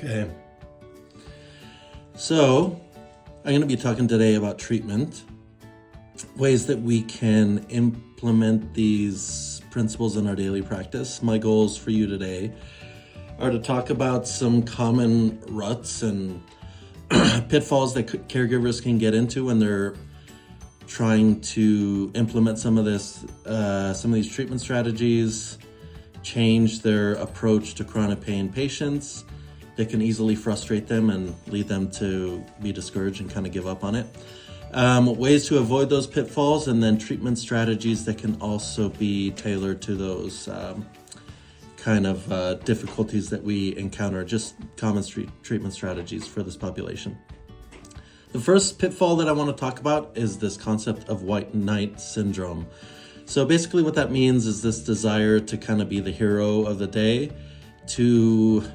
Okay. So, I'm going to be talking today about treatment, ways that we can implement these principles in our daily practice. My goals for you today are to talk about some common ruts and pitfalls that caregivers can get into when they're trying to implement some of these treatment strategies, change their approach to chronic pain patients that can easily frustrate them and lead them to be discouraged and kind of give up on it. Ways to avoid those pitfalls, and then treatment strategies that can also be tailored to those difficulties that we encounter, just common treatment strategies for this population. The first pitfall that I want to talk about is this concept of white knight syndrome. So basically what that means is this desire to kind of be the hero of the day, to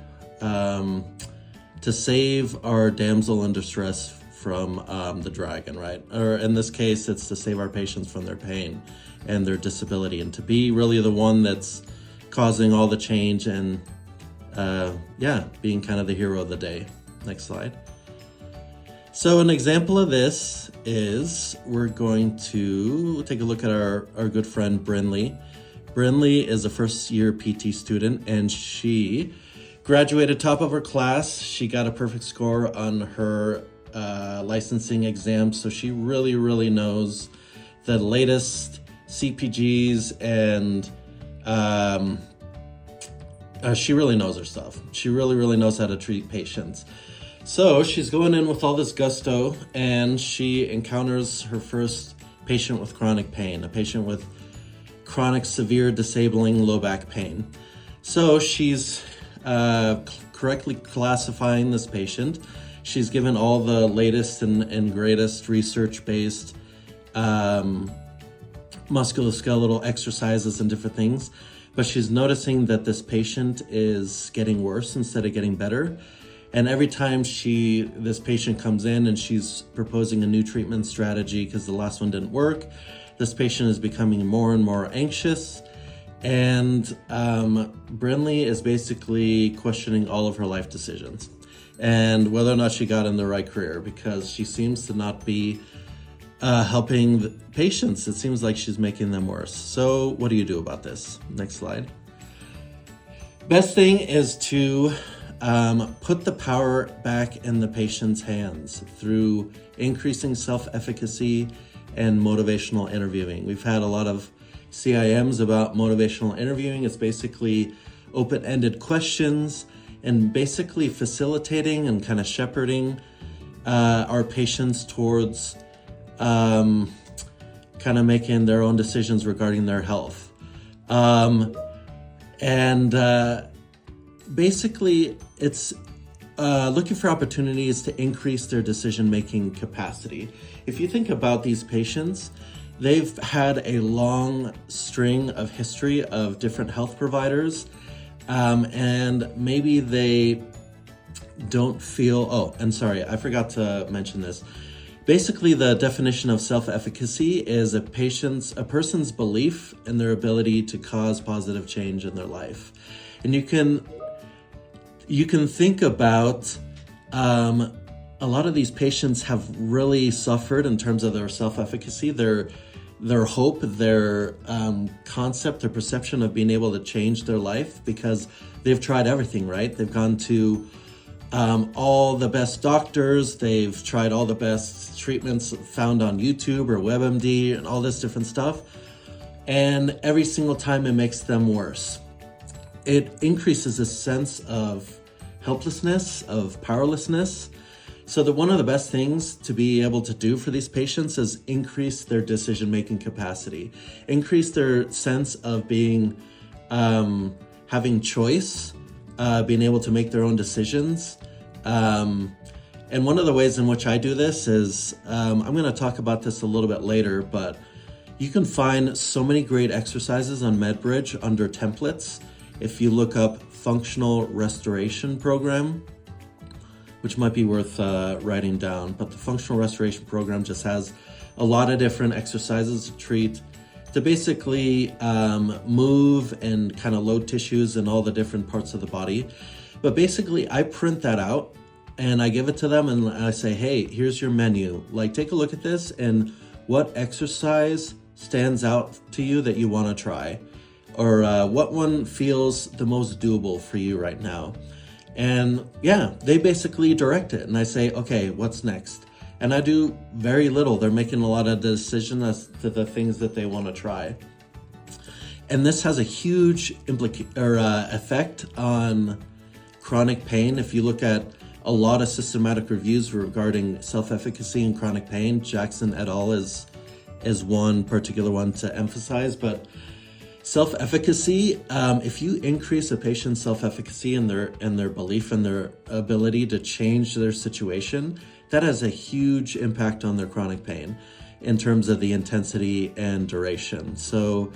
save our damsel in distress from the dragon, right? Or in this case, it's to save our patients from their pain and their disability, and to be really the one that's causing all the change and being kind of the hero of the day. Next slide. So an example of this is we're going to take a look at our good friend Brinley. Brinley is a first-year PT student, and she graduated top of her class. She got a perfect score on her licensing exam, so she really knows the latest CPGs, and she really knows her stuff. She really knows how to treat patients. So she's going in with all this gusto, and she encounters her first patient with chronic pain, a patient with chronic, severe, disabling low back pain. So she's correctly classifying this patient. She's given all the latest and greatest research-based musculoskeletal exercises and different things, but she's noticing that this patient is getting worse instead of getting better. And every time this patient comes in and she's proposing a new treatment strategy because the last one didn't work, this patient is becoming more and more anxious. And Brinley is basically questioning all of her life decisions and whether or not she got in the right career, because she seems to not be helping the patients. It seems like she's making them worse. So what do you do about this? Next slide. Best thing is to put the power back in the patient's hands through increasing self-efficacy and motivational interviewing. We've had a lot of CIMs about motivational interviewing. It's basically open-ended questions and basically facilitating and kind of shepherding our patients towards kind of making their own decisions regarding their health. Basically, it's looking for opportunities to increase their decision-making capacity. If you think about these patients, they've had a long string of history of different health providers, and maybe they don't feel, I forgot to mention this. Basically, the definition of self-efficacy is a person's belief in their ability to cause positive change in their life. And you can think about a lot of these patients have really suffered in terms of their self-efficacy, their hope, their concept, their perception of being able to change their life, because they've tried everything, right? They've gone to all the best doctors, they've tried all the best treatments found on YouTube or WebMD and all this different stuff, and every single time it makes them worse. It increases a sense of helplessness, of powerlessness. So that one of the best things to be able to do for these patients is increase their decision-making capacity, increase their sense of being, having choice, being able to make their own decisions. And one of the ways in which I do this is, I'm going to talk about this a little bit later, but you can find so many great exercises on MedBridge under templates. If you look up Functional Restoration Program, which might be worth writing down, but the Functional Restoration Program just has a lot of different exercises to basically move and kind of load tissues in all the different parts of the body. But basically, I print that out and I give it to them and I say, hey, here's your menu. Like, take a look at this and what exercise stands out to you that you want to try, or what one feels the most doable for you right now. And yeah, they basically direct it and I say, okay, what's next? And I do very little. They're making a lot of decisions as to the things that they want to try. And this has a huge effect on chronic pain. If you look at a lot of systematic reviews regarding self-efficacy in chronic pain, Jackson et al. is one particular one to emphasize. But self-efficacy, if you increase a patient's self-efficacy and their belief and their ability to change their situation, that has a huge impact on their chronic pain in terms of the intensity and duration. So,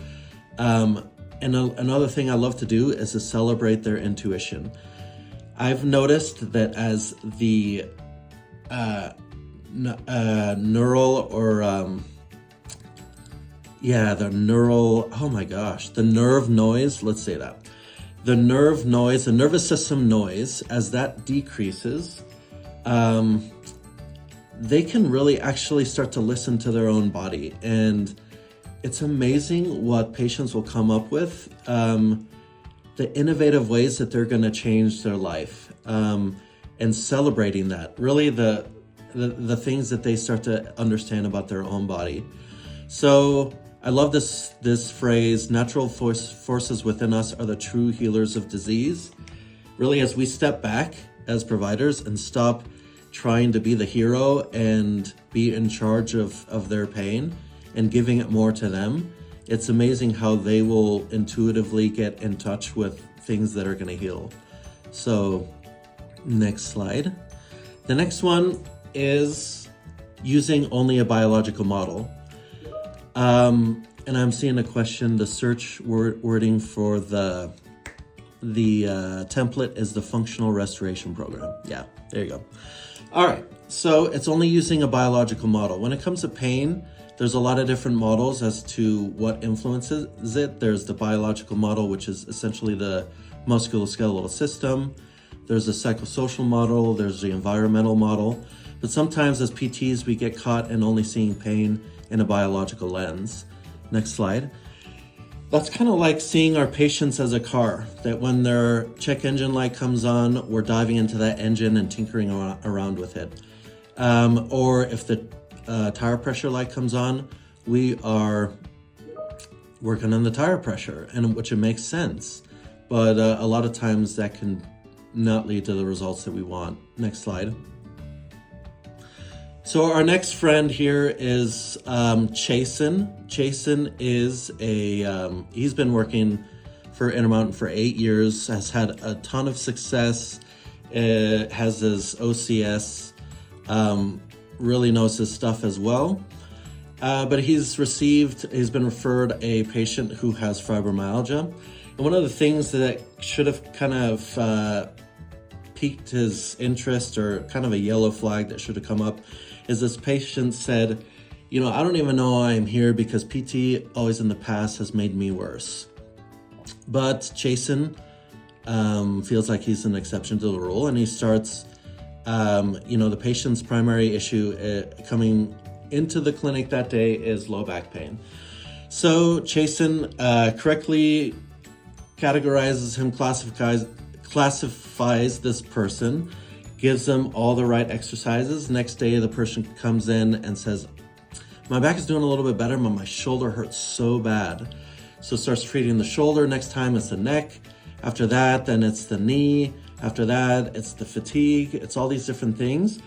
another thing I love to do is to celebrate their intuition. I've noticed that as the the nerve noise, let's say that. The nerve noise, the nervous system noise, as that decreases, they can really actually start to listen to their own body. And it's amazing what patients will come up with, the innovative ways that they're going to change their life, and celebrating that, really the things that they start to understand about their own body. So I love this phrase, natural forces within us are the true healers of disease. Really, as we step back as providers and stop trying to be the hero and be in charge of their pain and giving it more to them, it's amazing how they will intuitively get in touch with things that are going to heal. So next slide. The next one is using only a biological model. And I'm seeing a question, the search wording for the template is the functional restoration program. Yeah, there you go. All right, so it's only using a biological model. When it comes to pain, there's a lot of different models as to what influences it. There's the biological model, which is essentially the musculoskeletal system. There's the psychosocial model, there's the environmental model. But sometimes as PTs, we get caught in only seeing pain in a biological lens. Next slide. That's kind of like seeing our patients as a car, that when their check engine light comes on, we're diving into that engine and tinkering around with it. Or if the tire pressure light comes on, we are working on the tire pressure, and which it makes sense. But a lot of times that can not lead to the results that we want. Next slide. So our next friend here is Chasen. Chasen is he's been working for Intermountain for 8 years, has had a ton of success, has his OCS, really knows his stuff as well. But he's been referred a patient who has fibromyalgia. And one of the things that should have kind of piqued his interest, or kind of a yellow flag that should have come up, is this patient said, I don't even know why I'm here because PT always in the past has made me worse. But Chasen feels like he's an exception to the rule, and he starts, the patient's primary issue coming into the clinic that day is low back pain. So Chasen correctly categorizes him, classifies this person, gives them all the right exercises. Next day, the person comes in and says, my back is doing a little bit better, but my shoulder hurts so bad. So starts treating the shoulder. Next time it's the neck. After that, then it's the knee. After that, it's the fatigue. It's all these different things.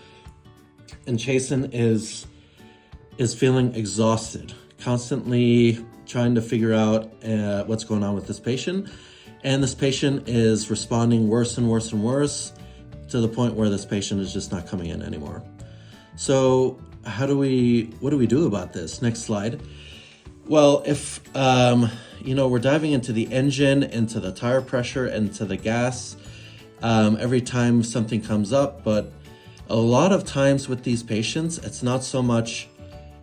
And Chasen is feeling exhausted, constantly trying to figure out what's going on with this patient. And this patient is responding worse and worse and worse, to the point where this patient is just not coming in anymore. So what do we do about this? Next slide. Well, if, we're diving into the engine, into the tire pressure, into the gas, every time something comes up, but a lot of times with these patients, it's not so much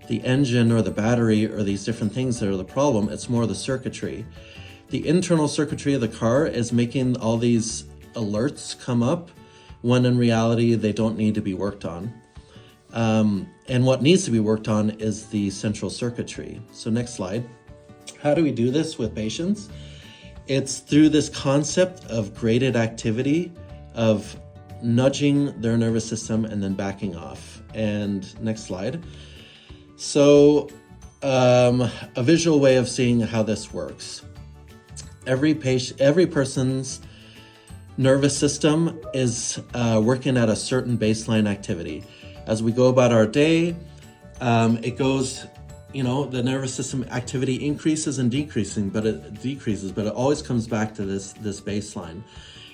the engine or the battery or these different things that are the problem, it's more the circuitry. The internal circuitry of the car is making all these alerts come up when in reality they don't need to be worked on. And what needs to be worked on is the central circuitry. So next slide. How do we do this with patients? It's through this concept of graded activity, of nudging their nervous system and then backing off. And next slide. So a visual way of seeing how this works. Every person's nervous system is working at a certain baseline activity. As we go about our day, it goes, the nervous system activity increases and decreases, but it always comes back to this baseline.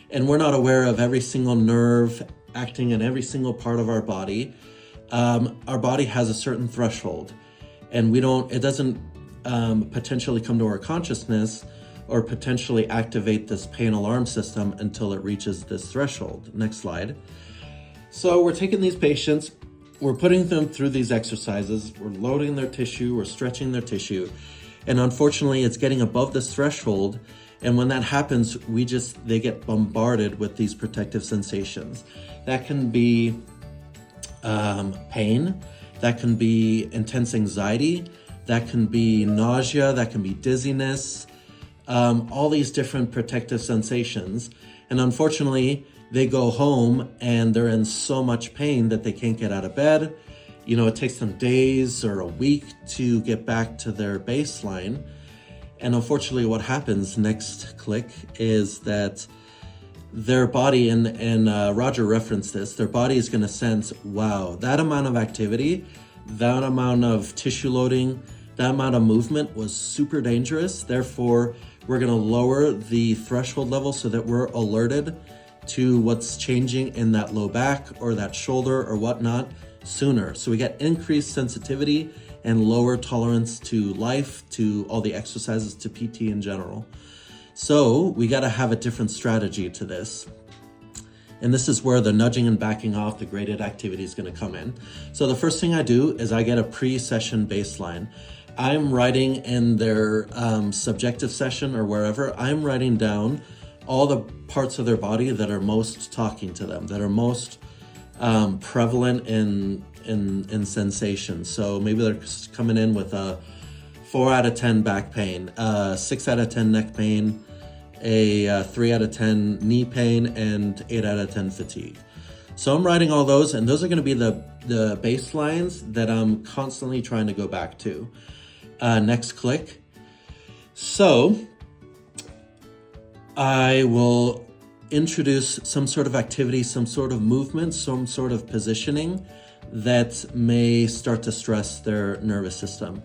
And we're not aware of every single nerve acting in every single part of our body. Our body has a certain threshold, and it doesn't potentially come to our consciousness or potentially activate this pain alarm system until it reaches this threshold. Next slide. So we're taking these patients, we're putting them through these exercises, we're loading their tissue, we're stretching their tissue, and unfortunately it's getting above this threshold. And when that happens, they get bombarded with these protective sensations. That can be pain, that can be intense anxiety, that can be nausea, that can be dizziness, all these different protective sensations. And unfortunately, they go home and they're in so much pain that they can't get out of bed. It takes them days or a week to get back to their baseline. And unfortunately, what happens, next click, is that their body, and Roger referenced this, their body is going to sense, wow, that amount of activity, that amount of tissue loading, that amount of movement was super dangerous. Therefore, we're going to lower the threshold level so that we're alerted to what's changing in that low back or that shoulder or whatnot sooner. So we get increased sensitivity and lower tolerance to life, to all the exercises, to PT in general. So we got to have a different strategy to this. And this is where the nudging and backing off, the graded activity is going to come in. So the first thing I do is I get a pre-session baseline. I'm writing in their subjective session or wherever, I'm writing down all the parts of their body that are most talking to them, that are most prevalent in sensation. So maybe they're coming in with a 4 out of 10 back pain, 6 out of 10 neck pain, a 3 out of 10 knee pain, and 8 out of 10 fatigue. So I'm writing all those, and those are going to be the baselines that I'm constantly trying to go back to. Next click. So I will introduce some sort of activity, some sort of movement, some sort of positioning that may start to stress their nervous system.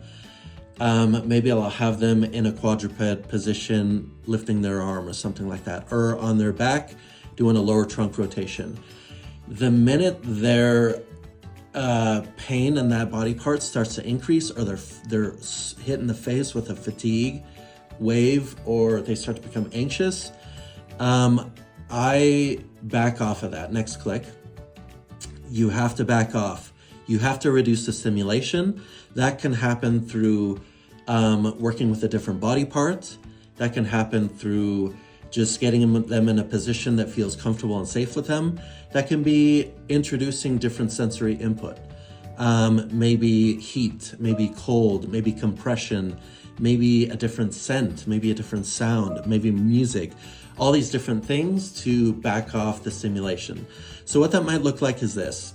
Maybe I'll have them in a quadruped position, lifting their arm or something like that, or on their back, doing a lower trunk rotation. The minute their pain in that body part starts to increase, or they're hit in the face with a fatigue wave, or they start to become anxious, I back off of that. Next click. You have to back off. You have to reduce the stimulation. That can happen through working with a different body part. That can happen through just getting them in a position that feels comfortable and safe with them. That can be introducing different sensory input. Maybe heat, maybe cold, maybe compression, maybe a different scent, maybe a different sound, maybe music, all these different things to back off the stimulation. So what that might look like is this.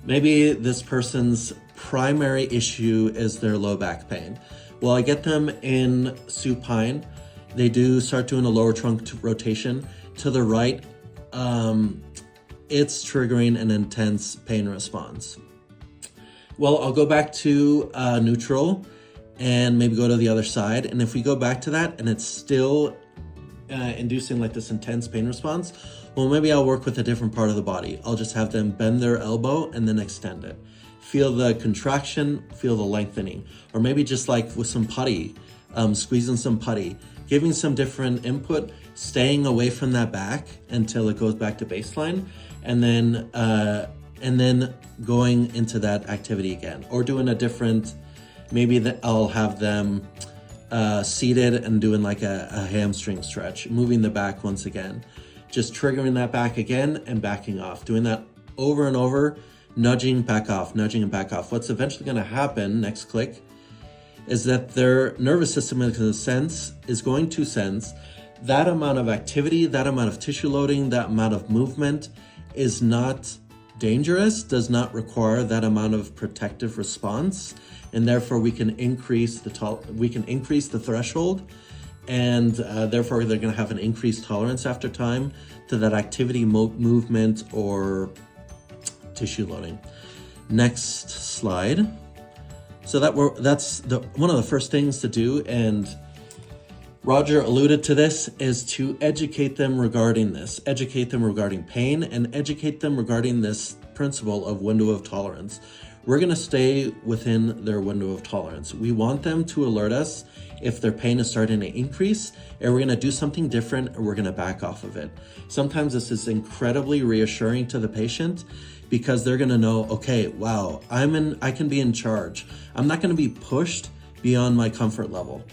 Maybe this person's primary issue is their low back pain. Well, I get them in supine. They do start doing a lower trunk rotation to the right. It's triggering an intense pain response. Well, I'll go back to neutral and maybe go to the other side. And if we go back to that and it's still inducing like this intense pain response, well, maybe I'll work with a different part of the body. I'll just have them bend their elbow and then extend it. Feel the contraction, feel the lengthening. Or maybe just like with some putty, squeezing some putty, giving some different input, staying away from that back until it goes back to baseline, and then going into that activity again. Or doing a different, maybe I'll have them seated and doing like a hamstring stretch, moving the back once again. just triggering that back again and backing off, doing that over and over, nudging back off, nudging and back off. What's eventually going to happen, next click, is that their nervous system is going to sense that amount of activity, that amount of tissue loading, that amount of movement is not dangerous, does not require that amount of protective response, and therefore we can increase the threshold, and therefore they're going to have an increased tolerance after time to that activity, movement, or tissue loading. Next slide. So that's one of the first things to do, and Roger alluded to this, is to educate them regarding this, educate them regarding pain, and educate them regarding this principle of window of tolerance. We're going to stay within their window of tolerance. We want them to alert us if their pain is starting to increase, and we're going to do something different, or we're going to back off of it. Sometimes this is incredibly reassuring to the patient, because they're going to know, okay, wow, I can be in charge. I'm not going to be pushed beyond my comfort level.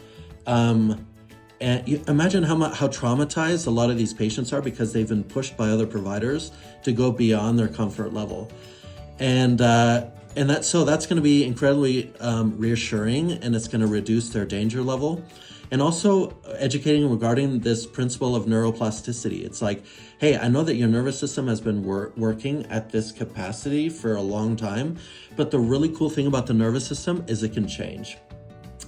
And you imagine how traumatized a lot of these patients are because they've been pushed by other providers to go beyond their comfort level. And that's going to be incredibly reassuring, and it's going to reduce their danger level. And also educating regarding this principle of neuroplasticity. It's like, hey, I know that your nervous system has been working at this capacity for a long time, but the really cool thing about the nervous system is it can change.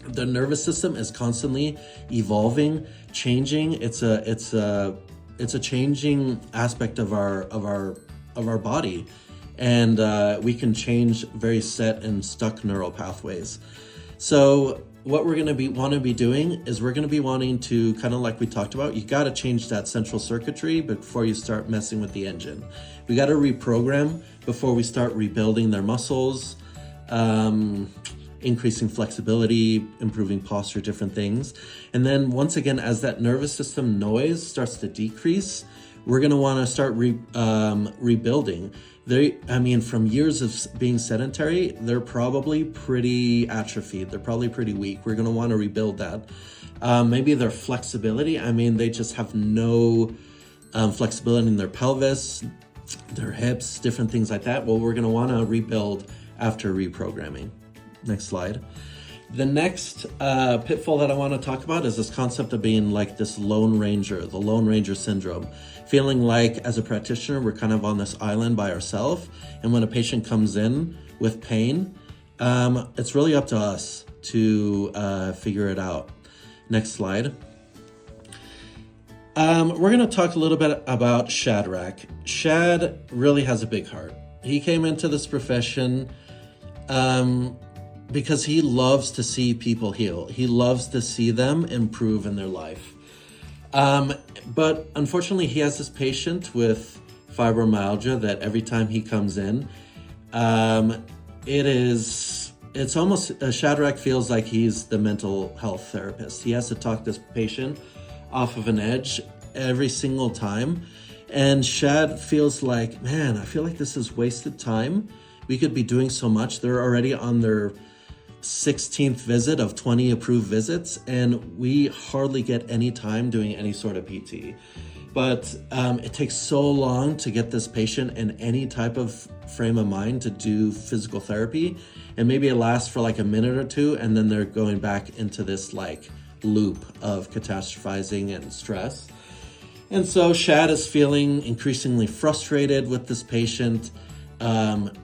The nervous system is constantly evolving, changing. It's a changing aspect of our body, and we can change very set and stuck neural pathways. So what we're going to want to be doing is we're going to be wanting to, kind of like we talked about, you got to change that central circuitry before you start messing with the engine. We got to reprogram before we start rebuilding their muscles, increasing flexibility, improving posture, different things. And then once again, as that nervous system noise starts to decrease, we're going to want to start rebuilding. From years of being sedentary, they're probably pretty atrophied. They're probably pretty weak. We're going to want to rebuild that. Maybe their flexibility. They just have no flexibility in their pelvis, their hips, different things like that. Well, we're going to want to rebuild after reprogramming. Next slide. The next pitfall that I want to talk about is this concept of being like this Lone Ranger, the Lone Ranger syndrome. Feeling like as a practitioner, we're kind of on this island by ourselves. And when a patient comes in with pain, it's really up to us to figure it out. Next slide. We're going to talk a little bit about Shadrach. Shad really has a big heart. He came into this profession because he loves to see people heal. He loves to see them improve in their life. But unfortunately, he has this patient with fibromyalgia that every time he comes in, it's almost, Shadrach feels like he's the mental health therapist. He has to talk this patient off of an edge every single time. And Shad feels like, man, I feel like this is wasted time. We could be doing so much. They're already on their 16th visit of 20 approved visits, and we hardly get any time doing any sort of PT. But it takes so long to get this patient in any type of frame of mind to do physical therapy, and maybe it lasts for like a minute or two, and then they're going back into this like loop of catastrophizing and stress. And so Shad is feeling increasingly frustrated with this patient,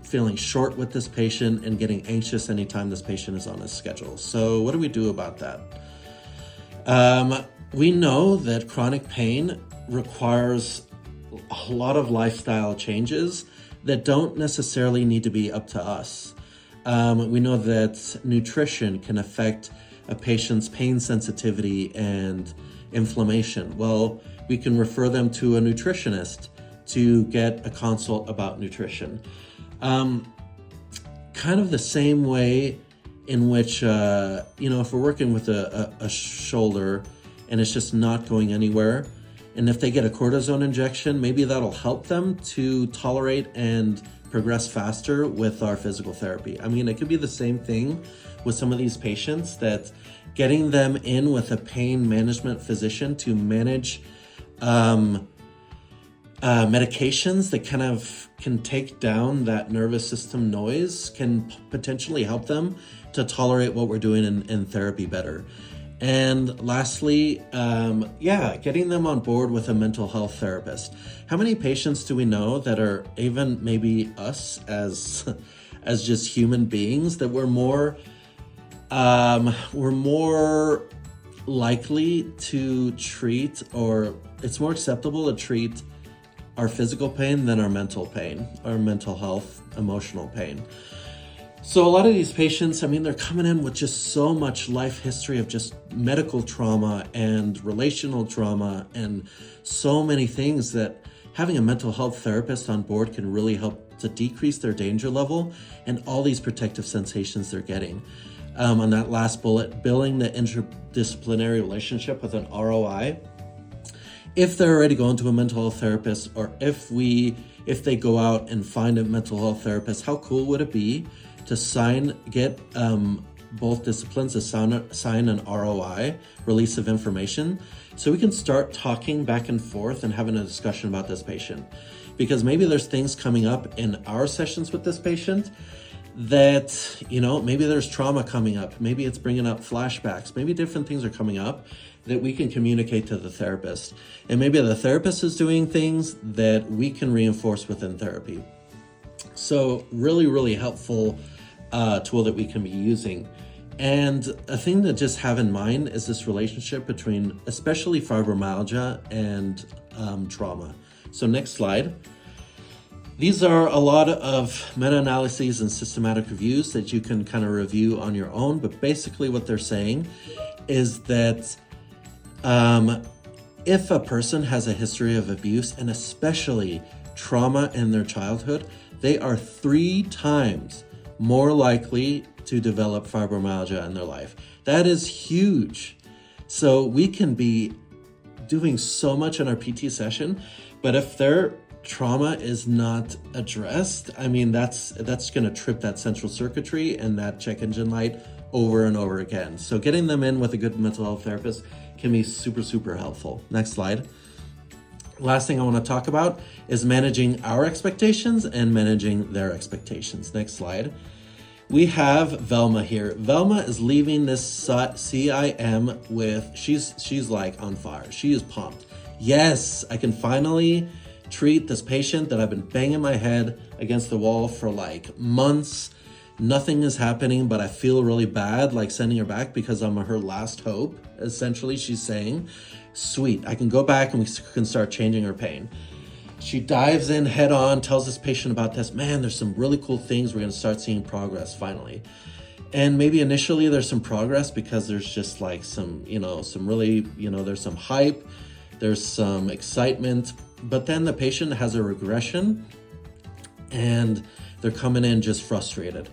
feeling short with this patient, and getting anxious anytime this patient is on his schedule. So what do we do about that? We know that chronic pain requires a lot of lifestyle changes that don't necessarily need to be up to us. We know that nutrition can affect a patient's pain sensitivity and inflammation. Well, we can refer them to a nutritionist to get a consult about nutrition. Kind of the same way in which, if we're working with a shoulder and it's just not going anywhere, and if they get a cortisone injection, maybe that'll help them to tolerate and progress faster with our physical therapy. It could be the same thing with some of these patients, that getting them in with a pain management physician to manage medications that kind of can take down that nervous system noise can potentially help them to tolerate what we're doing in therapy better. And lastly, getting them on board with a mental health therapist. How many patients do we know that are, even maybe us as as just human beings, that we're more likely to treat, or it's more acceptable to treat our physical pain than our mental pain, our mental health, emotional pain. So a lot of these patients, I mean, they're coming in with just so much life history of just medical trauma and relational trauma and so many things that having a mental health therapist on board can really help to decrease their danger level and all these protective sensations they're getting. On that last bullet, building the interdisciplinary relationship with an ROI. If they're already going to a mental health therapist, or if they go out and find a mental health therapist, how cool would it be to get both disciplines to sign an ROI, release of information, so we can start talking back and forth and having a discussion about this patient. Because maybe there's things coming up in our sessions with this patient that, maybe there's trauma coming up, maybe it's bringing up flashbacks, maybe different things are coming up that we can communicate to the therapist. And maybe the therapist is doing things that we can reinforce within therapy. So really, really helpful tool that we can be using. And a thing to just have in mind is this relationship between especially fibromyalgia and trauma. So next slide. These are a lot of meta-analyses and systematic reviews that you can kind of review on your own. But basically what they're saying is that if a person has a history of abuse and especially trauma in their childhood, they are 3 times more likely to develop fibromyalgia in their life. That is huge. So we can be doing so much in our PT session, but if their trauma is not addressed, I mean, that's going to trip that central circuitry and that check engine light over and over again. So getting them in with a good mental health therapist can be super, super helpful. Next slide. Last thing I want to talk about is managing our expectations and managing their expectations. Next slide. We have Velma here. Velma is leaving this CIM with, she's like on fire. She is pumped. Yes, I can finally treat this patient that I've been banging my head against the wall for like months. Nothing is happening, but I feel really bad, like sending her back because I'm her last hope. Essentially, she's saying, sweet, I can go back and we can start changing her pain. She dives in head on, tells this patient about this. Man, there's some really cool things. We're going to start seeing progress finally. And maybe initially there's some progress because there's just like some really, there's some hype, there's some excitement, but then the patient has a regression and they're coming in just frustrated.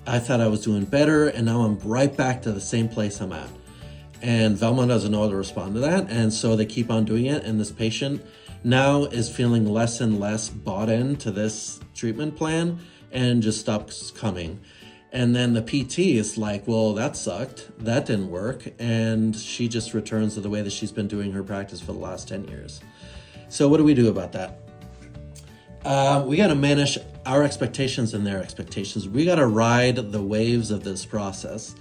I thought I was doing better and now I'm right back to the same place I'm at. And Velma doesn't know how to respond to that. And so they keep on doing it. And this patient now is feeling less and less bought into this treatment plan and just stops coming. And then the PT is like, well, that sucked. That didn't work. And she just returns to the way that she's been doing her practice for the last 10 years. So what do we do about that? We got to manage our expectations and their expectations. We got to ride the waves of this process.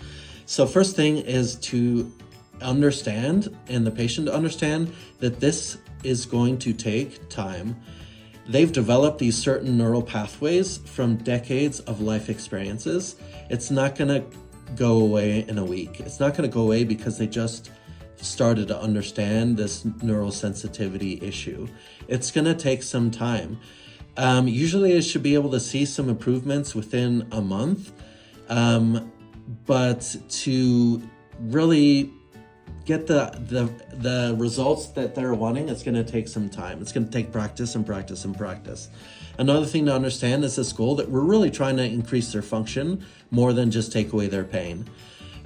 So first thing is to understand, and the patient to understand, that this is going to take time. They've developed these certain neural pathways from decades of life experiences. It's not going to go away in a week. It's not going to go away because they just started to understand this neural sensitivity issue. It's going to take some time. Usually I should be able to see some improvements within a month, but to really get the results that they're wanting, it's going to take some time. It's going to take practice and practice and practice. Another thing to understand is this goal that we're really trying to increase their function more than just take away their pain.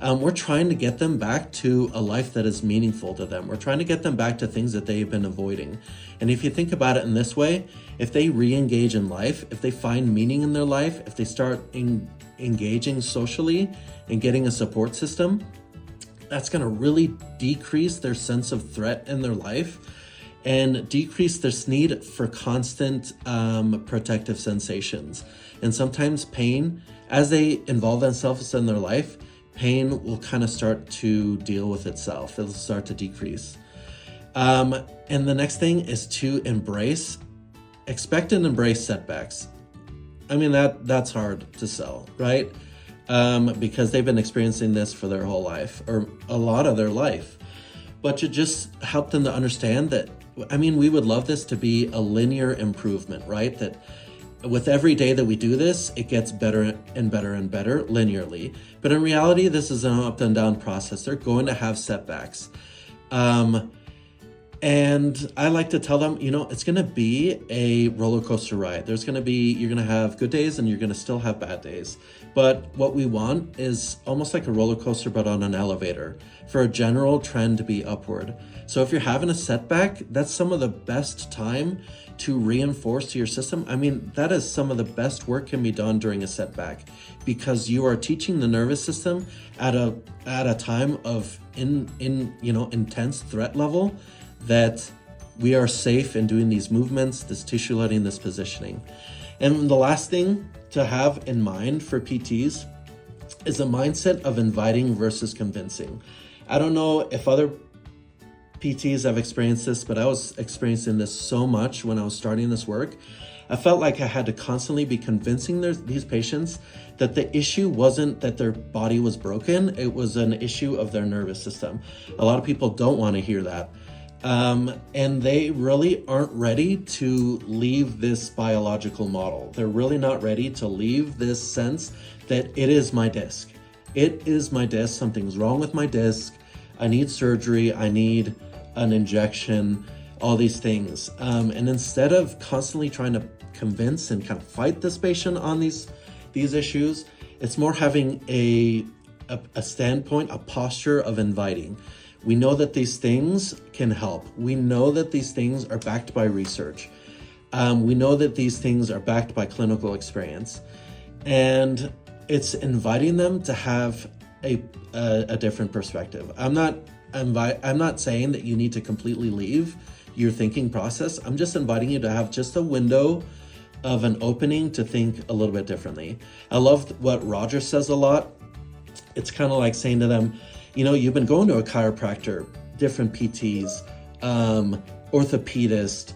We're trying to get them back to a life that is meaningful to them. We're trying to get them back to things that they've been avoiding. And if you think about it in this way, if they re-engage in life, if they find meaning in their life, if they start engaging socially and getting a support system, that's going to really decrease their sense of threat in their life. and decrease this need for constant protective sensations. And sometimes pain, as they involve themselves in their life, pain will kind of start to deal with itself. It'll start to decrease. And the next thing is to expect and embrace setbacks. I mean, that's hard to sell, right? Because they've been experiencing this for their whole life, or a lot of their life. But to just help them to understand that, I mean, we would love this to be a linear improvement, right? That with every day that we do this, it gets better and better and better linearly. But in reality, this is an up and down process. They're going to have setbacks. And I like to tell them, it's going to be a roller coaster ride. You're going to have good days and you're going to still have bad days. But what we want is almost like a roller coaster, but on an elevator, for a general trend to be upward. So if you're having a setback, that's some of the best time to reinforce to your system. I mean, that is some of the best work can be done during a setback, because you are teaching the nervous system at a time of intense threat level, that we are safe in doing these movements, this tissue loading, this positioning. And the last thing to have in mind for PTs is a mindset of inviting versus convincing. I don't know if other PTs have experienced this, but I was experiencing this so much when I was starting this work. I felt like I had to constantly be convincing these patients that the issue wasn't that their body was broken, it was an issue of their nervous system. A lot of people don't want to hear that. And they really aren't ready to leave this biological model. They're really not ready to leave this sense that it is my disc. It is my disc. Something's wrong with my disc. I need surgery. I need an injection, all these things. And instead of constantly trying to convince and kind of fight this patient on these issues, it's more having a standpoint, a posture of inviting. We know that these things can help. We know that these things are backed by research. We know that these things are backed by clinical experience. And it's inviting them to have a different perspective. I'm not saying that you need to completely leave your thinking process. I'm just inviting you to have just a window of an opening to think a little bit differently. I love what Roger says a lot. It's kind of like saying to them, you've been going to a chiropractor, different PTs, orthopedist,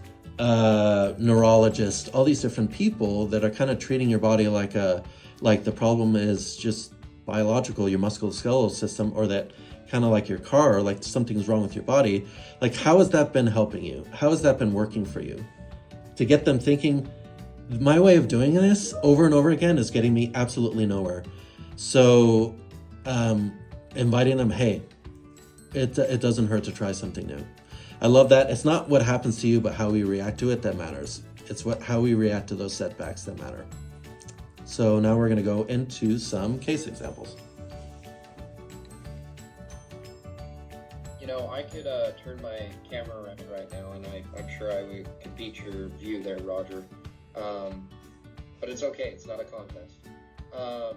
neurologist, all these different people that are kind of treating your body like the problem is just biological, your musculoskeletal system, or that kind of like your car, like something's wrong with your body. Like, how has that been helping you? How has that been working for you? To get them thinking, my way of doing this over and over again is getting me absolutely nowhere. So, inviting them, hey, it doesn't hurt to try something new. I love that. It's not what happens to you, but how we react to it that matters. It's how we react to those setbacks that matter. So now we're going to go into some case examples. I could turn my camera around right now, and I'm sure I could beat your view there, Roger. But it's okay. It's not a contest. I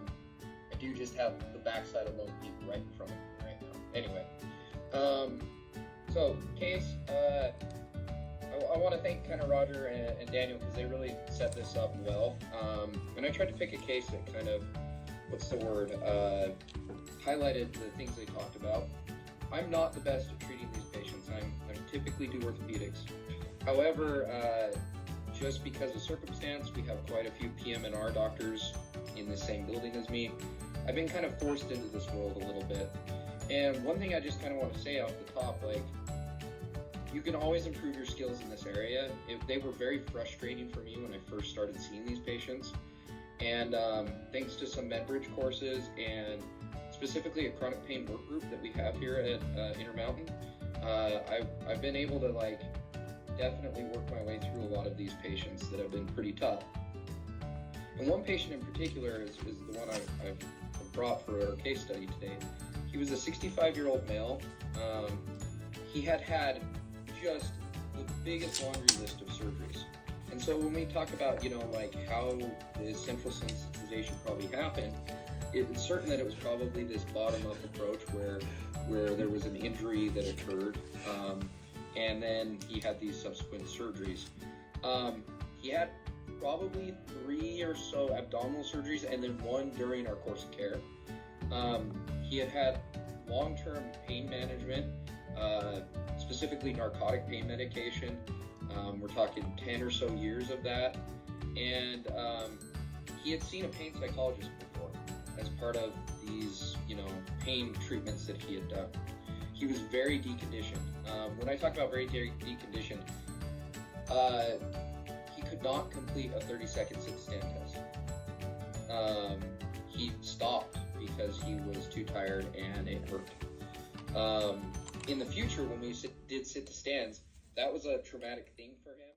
do just have the backside of Lone Peak right in front of me right now. Anyway, so case, I want to thank kind of Roger and Daniel, because they really set this up well. And I tried to pick a case that kind of, highlighted the things they talked about. I'm not the best at treating these patients. I typically do orthopedics. However, just because of circumstance, we have quite a few PM&R doctors in the same building as me. I've been kind of forced into this world a little bit. And one thing I just kind of want to say off the top, you can always improve your skills in this area. They were very frustrating for me when I first started seeing these patients. And thanks to some MedBridge courses and specifically a chronic pain work group that we have here at Intermountain, I've been able to definitely work my way through a lot of these patients that have been pretty tough. And one patient in particular is the one I've brought for our case study today. He was a 65-year-old male. He had just the biggest laundry list of surgeries. And so when we talk about, how the central sensitization probably happened, it's certain that it was probably this bottom-up approach where there was an injury that occurred. and then he had these subsequent surgeries. He had probably 3 or so abdominal surgeries and then 1 during our course of care. He had long-term pain management, specifically narcotic pain medication. We're talking 10 or so years of that. And he had seen a pain psychologist before as part of these, pain treatments that he had done. He was very deconditioned. When I talk about very deconditioned, he could not complete a 30-second sit-stand test. He stopped because he was too tired and it hurt. In the future, when we did sit to stands, that was a traumatic thing for him.